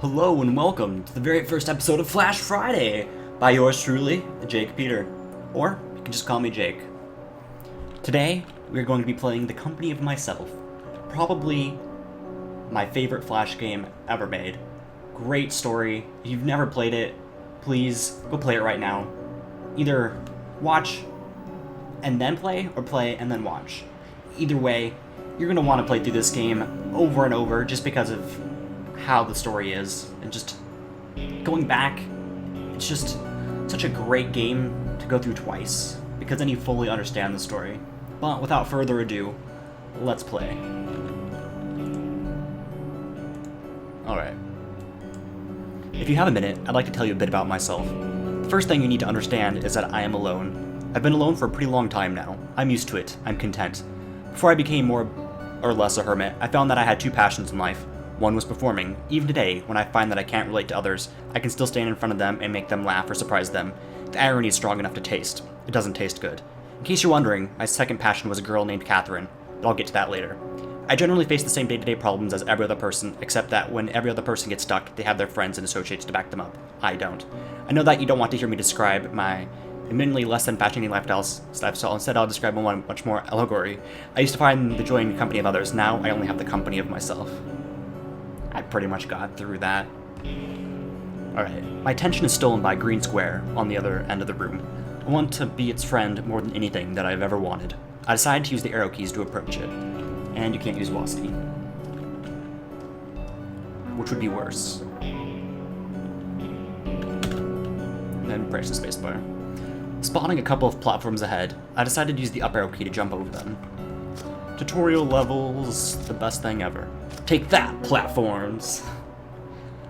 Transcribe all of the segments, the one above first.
Hello and welcome to the very first episode of Flash Friday by yours truly, jakepeter. Or you can just call me Jake. Today, we're going to be playing The Company of Myself. Probably my favorite Flash game ever made. Great story. If you've never played it, please go play it right now. Either watch and then play, or play and then watch. Either way, you're going to want to play through this game over and over just because of how the story is, and just going back, it's just such a great game to go through twice, because then you fully understand the story. But without further ado, let's play. Alright. If you have a minute, I'd like to tell you a bit about myself. The first thing you need to understand is that I am alone. I've been alone for a pretty long time now. I'm used to it. I'm content. Before I became more or less a hermit, I found that I had two passions in life. One was performing. Even today, when I find that I can't relate to others, I can still stand in front of them and make them laugh or surprise them. The irony is strong enough to taste. It doesn't taste good. In case you're wondering, my second passion was a girl named Catherine, but I'll get to that later. I generally face the same day-to-day problems as every other person, except that when every other person gets stuck, they have their friends and associates to back them up. I don't. I know that you don't want to hear me describe my admittedly less than fascinating lifestyle, so instead I'll describe one much more allegory. I used to find the joy in the company of others. Now I only have the company of myself. I pretty much got through that. Alright, my attention is stolen by a green square on the other end of the room. I want to be its friend more than anything that I've ever wanted. I decided to use the arrow keys to approach it. And you can't use WASD. Which would be worse. Then press the spacebar. Spotting a couple of platforms ahead, I decided to use the up arrow key to jump over them. Tutorial levels, the best thing ever. Take that, platforms!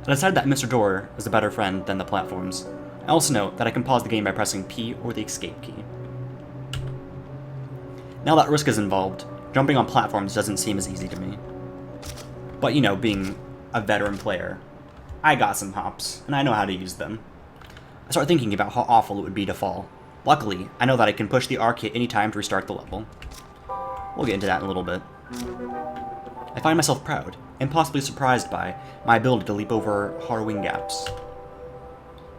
I decided that Mr. Door is a better friend than the platforms. I also note that I can pause the game by pressing P or the escape key. Now that risk is involved, jumping on platforms doesn't seem as easy to me. But you know, being a veteran player, I got some hops, and I know how to use them. I start thinking about how awful it would be to fall. Luckily, I know that I can push the R key at any time to restart the level. We'll get into that in a little bit. I find myself proud, and possibly surprised by, my ability to leap over harrowing gaps.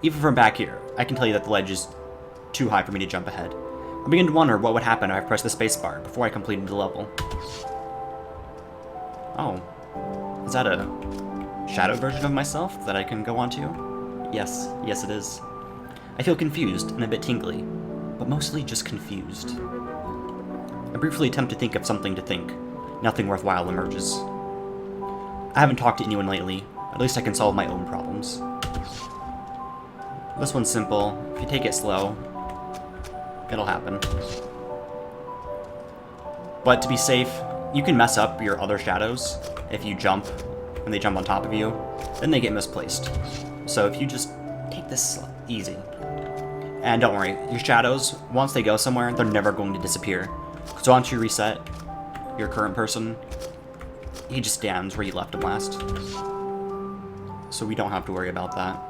Even from back here, I can tell you that the ledge is too high for me to jump ahead. I begin to wonder what would happen if I pressed the spacebar before I completed the level. Oh. Is that a shadow version of myself that I can go onto? Yes it is. I feel confused and a bit tingly, but mostly just confused. I briefly attempt to think of something to think. Nothing worthwhile emerges. I haven't talked to anyone lately. At least I can solve my own problems. This one's simple. If you take it slow, it'll happen. But to be safe, you can mess up your other shadows if you jump, when they jump on top of you, then they get misplaced. So if you just take this easy. And don't worry, your shadows, once they go somewhere, they're never going to disappear. So once you reset your current person, he just stands where you left him last. So we don't have to worry about that.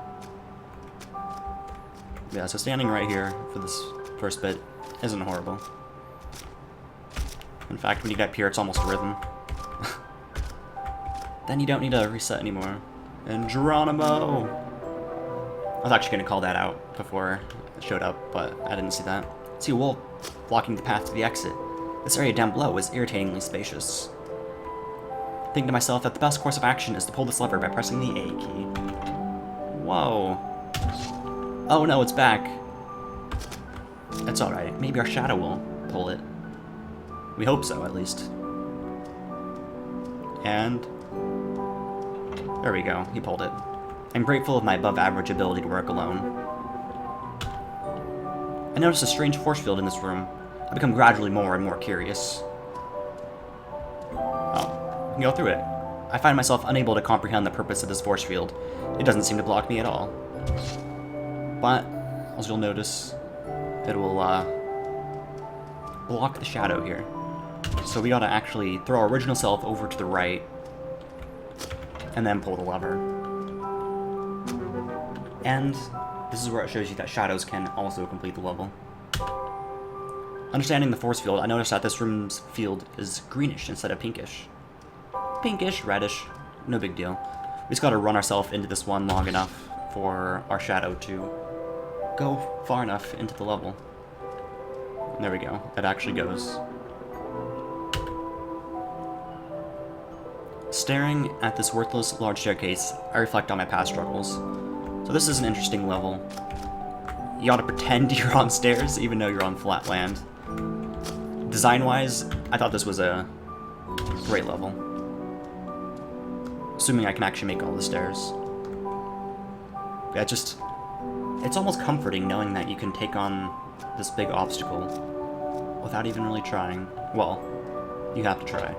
Yeah, so standing right here for this first bit isn't horrible. In fact, when you get up here, it's almost a rhythm. Then you don't need to reset anymore. And Geronimo! I was actually going to call that out before it showed up, but I didn't see that. See a wolf blocking the path to the exit. This area down below is irritatingly spacious. Think to myself that the best course of action is to pull this lever by pressing the A key. Whoa. Oh no, it's back. It's alright. Maybe our shadow will pull it. We hope so, at least. And there we go. He pulled it. I'm grateful of my above-average ability to work alone. I noticed a strange force field in this room. I become gradually more and more curious. Oh, I can go through it. I find myself unable to comprehend the purpose of this force field. It doesn't seem to block me at all. But, as you'll notice, it will block the shadow here. So we gotta actually throw our original self over to the right, and then pull the lever. And this is where it shows you that shadows can also complete the level. Understanding the force field, I noticed that this room's field is greenish instead of pinkish. Pinkish, reddish, no big deal. We just gotta run ourselves into this one long enough for our shadow to go far enough into the level. There we go. It actually goes. Staring at this worthless large staircase, I reflect on my past struggles. So this is an interesting level. You gotta pretend you're on stairs even though you're on flat land. Design-wise, I thought this was a great level. Assuming I can actually make all the stairs. Yeah, it's almost comforting knowing that you can take on this big obstacle without even really trying. Well, you have to try.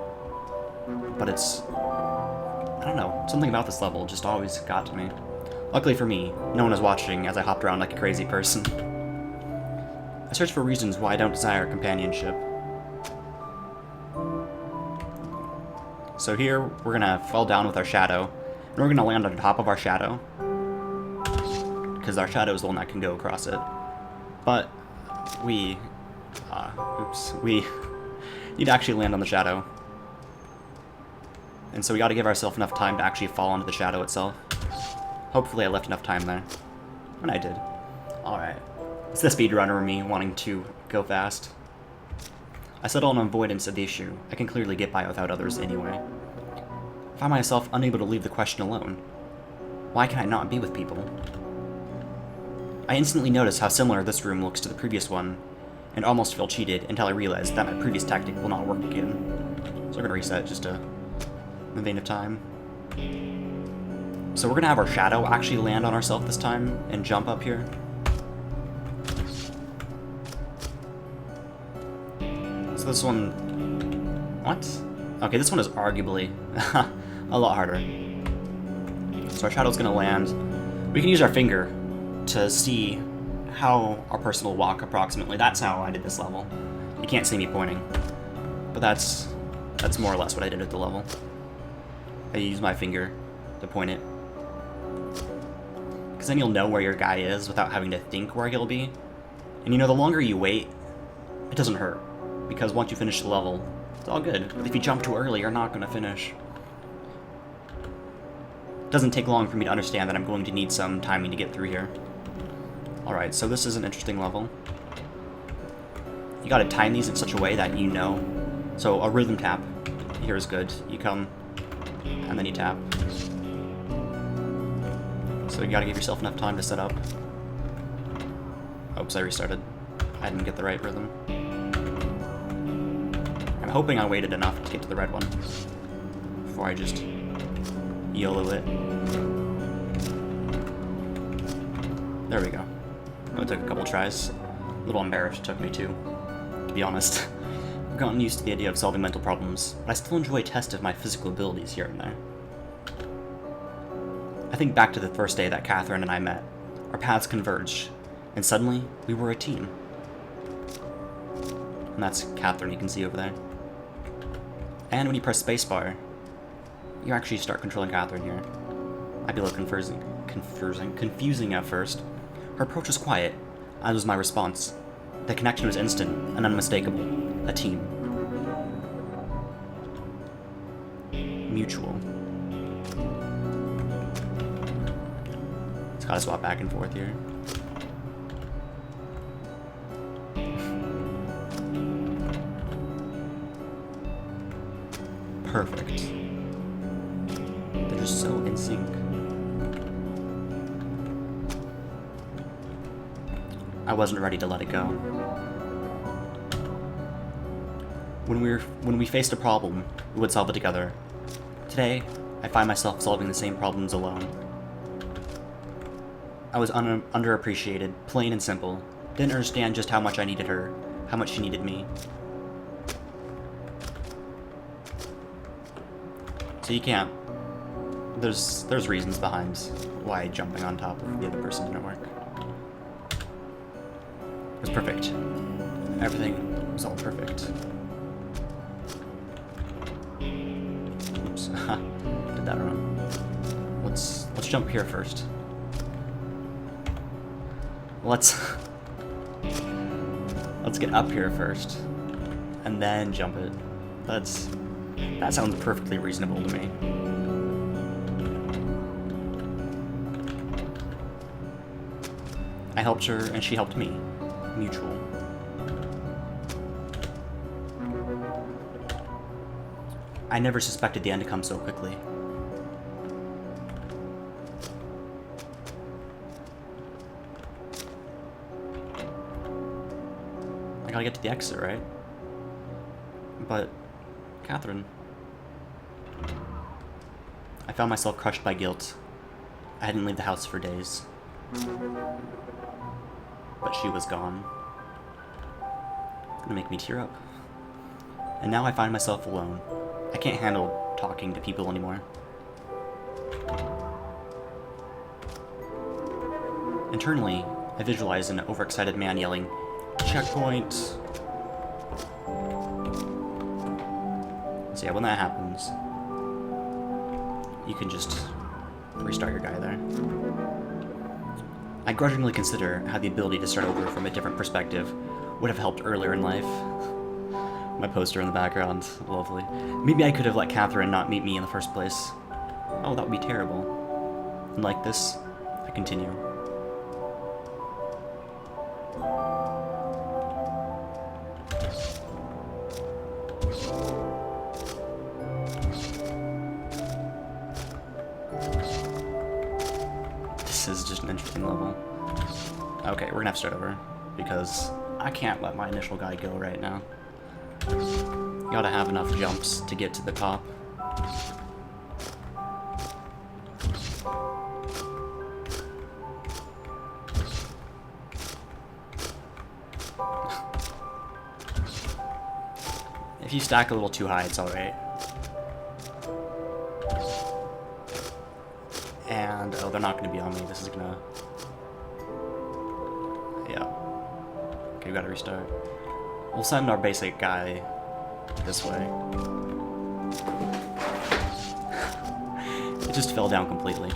But I don't know, something about this level just always got to me. Luckily for me, no one was watching as I hopped around like a crazy person. I searched for reasons why I don't desire companionship. So here, we're gonna fall down with our shadow, and we're gonna land on top of our shadow, because our shadow is the one that can go across it. But we need to actually land on the shadow. And so we gotta give ourselves enough time to actually fall into the shadow itself. Hopefully I left enough time there. And I did. Alright. It's the speedrunner in me wanting to go fast. I settle on avoidance of the issue. I can clearly get by without others anyway. I find myself unable to leave the question alone. Why can I not be with people? I instantly notice how similar this room looks to the previous one, and almost feel cheated until I realize that my previous tactic will not work again. So we're gonna reset just in the vein of time. So we're gonna have our shadow actually land on ourselves this time and jump up here. So this one, what? Okay, this one is arguably a lot harder. So our shadow's gonna land. We can use our finger to see how our person will walk approximately. That's how I did this level. You can't see me pointing, but that's more or less what I did at the level. I use my finger to point it. Because then you'll know where your guy is without having to think where he'll be. And you know, the longer you wait, it doesn't hurt. Because once you finish the level, it's all good. But if you jump too early, you're not going to finish. It doesn't take long for me to understand that I'm going to need some timing to get through here. Alright, so this is an interesting level. You gotta time these in such a way that you know. So a rhythm tap here is good. You come, and then you tap. So you gotta give yourself enough time to set up. Oops, I restarted. I didn't get the right rhythm. I'm hoping I waited enough to get to the red one before I just YOLO it. There we go. It took a couple tries. A little embarrassed it took me too, to be honest. I've gotten used to the idea of solving mental problems, but I still enjoy a test of my physical abilities here and there. I think back to the first day that Catherine and I met. Our paths converged, and suddenly we were a team. And that's Catherine you can see over there. And when you press spacebar, you actually start controlling Catherine here. Might be a little confusing at first. Her approach was quiet, as was my response. The connection was instant and unmistakable. A team. Mutual. Just gotta swap back and forth here. Perfect. They're just so in sync. I wasn't ready to let it go. When we faced a problem, we would solve it together. Today, I find myself solving the same problems alone. I was underappreciated, plain and simple. Didn't understand just how much I needed her, how much she needed me. So you can't. There's reasons behind why jumping on top of the other person didn't work. It was perfect. Everything was all perfect. Oops. Did that wrong. Let's jump here first. Let's get up here first, and then jump it. That sounds perfectly reasonable to me. I helped her, and she helped me. Mutual. I never suspected the end to come so quickly. I gotta get to the exit, right? But, Catherine... I found myself crushed by guilt. I hadn't left the house for days. But she was gone. It's gonna make me tear up. And now I find myself alone. I can't handle talking to people anymore. Internally, I visualize an overexcited man yelling, "Checkpoint!" So yeah, when that happens, you can just restart your guy there. I grudgingly consider how the ability to start over from a different perspective would have helped earlier in life. My poster in the background, lovely. Maybe I could have let Catherine not meet me in the first place. Oh, that would be terrible. And like this, I continue. This is just an interesting level. Okay, we're gonna have to start over, because I can't let my initial guy go right now. You gotta have enough jumps to get to the top. If you stack a little too high, it's alright. And, oh, they're not gonna be on me. This is gonna... Yeah. Okay, we gotta restart. We'll send our basic guy this way. It just fell down completely.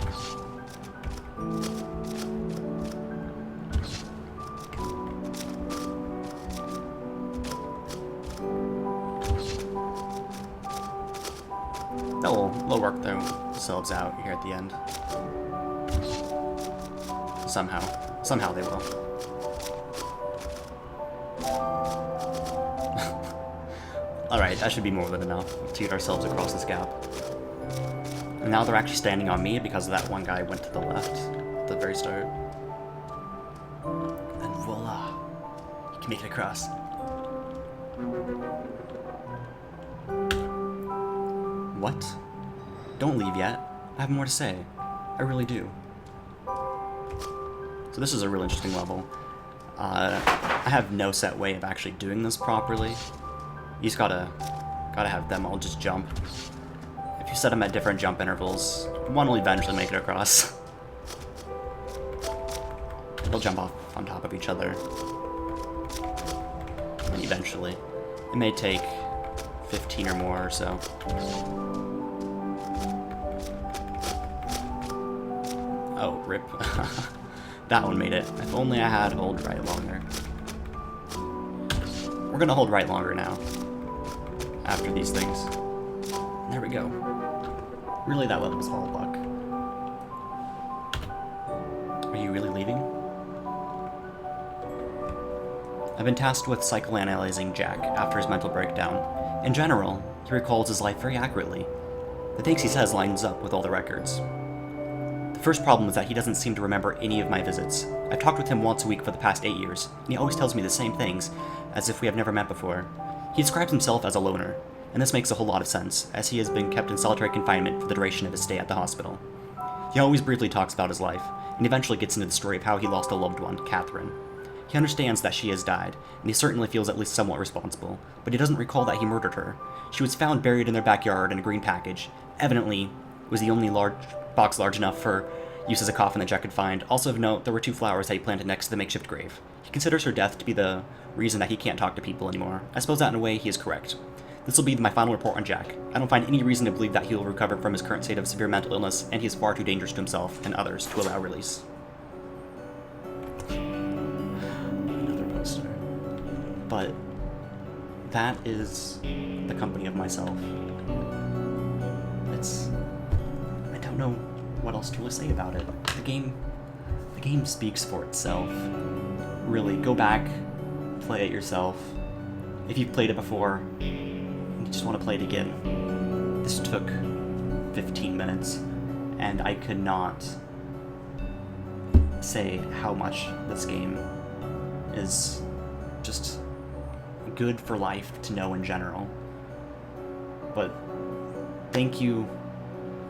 They'll work themselves out here at the end. Somehow they will. Alright, that should be more than enough to get ourselves across this gap. And now they're actually standing on me because that one guy went to the left at the very start. And voila! You can make it across. What? Don't leave yet. I have more to say. I really do. So this is a really interesting level. I have no set way of actually doing this properly. You just gotta have them all just jump. If you set them at different jump intervals, one will eventually make it across. They'll jump off on top of each other. And eventually. It may take 15 or more or so. Oh, rip. That one made it. If only I had hold right longer. We're gonna hold right longer now. After these things. There we go. Really, that level was all luck. Are you really leaving? I've been tasked with psychoanalyzing Jack after his mental breakdown. In general, he recalls his life very accurately. The things he says lines up with all the records. The first problem is that he doesn't seem to remember any of my visits. I've talked with him once a week for the past 8 years, and he always tells me the same things, as if we have never met before. He describes himself as a loner, and this makes a whole lot of sense, as he has been kept in solitary confinement for the duration of his stay at the hospital. He always briefly talks about his life, and eventually gets into the story of how he lost a loved one, Catherine. He understands that she has died, and he certainly feels at least somewhat responsible, but he doesn't recall that he murdered her. She was found buried in their backyard in a green package. Evidently, it was the only box large enough for use as a coffin that Jack could find. Also of note, there were 2 flowers that he planted next to the makeshift grave. He considers her death to be the reason that he can't talk to people anymore. I suppose that in a way he is correct. This will be my final report on Jack. I don't find any reason to believe that he will recover from his current state of severe mental illness, and he is far too dangerous to himself and others to allow release. Another poster. But that is the company of myself. I don't know what else to really say about it. The the game speaks for itself. Really, go back, play it yourself. If you've played it before, and you just want to play it again. This took 15 minutes, and I could not say how much this game is just good for life to know in general. But thank you,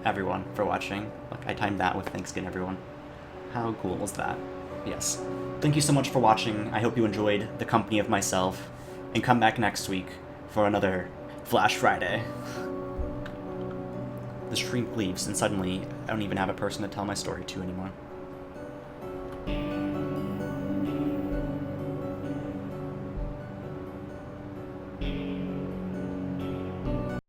everyone, for watching. Look, I timed that with thanks again, everyone. How cool was that? Yes. Thank you so much for watching. I hope you enjoyed the company of myself, and come back next week for another Flash Friday. The stream leaves, and suddenly I don't even have a person to tell my story to anymore.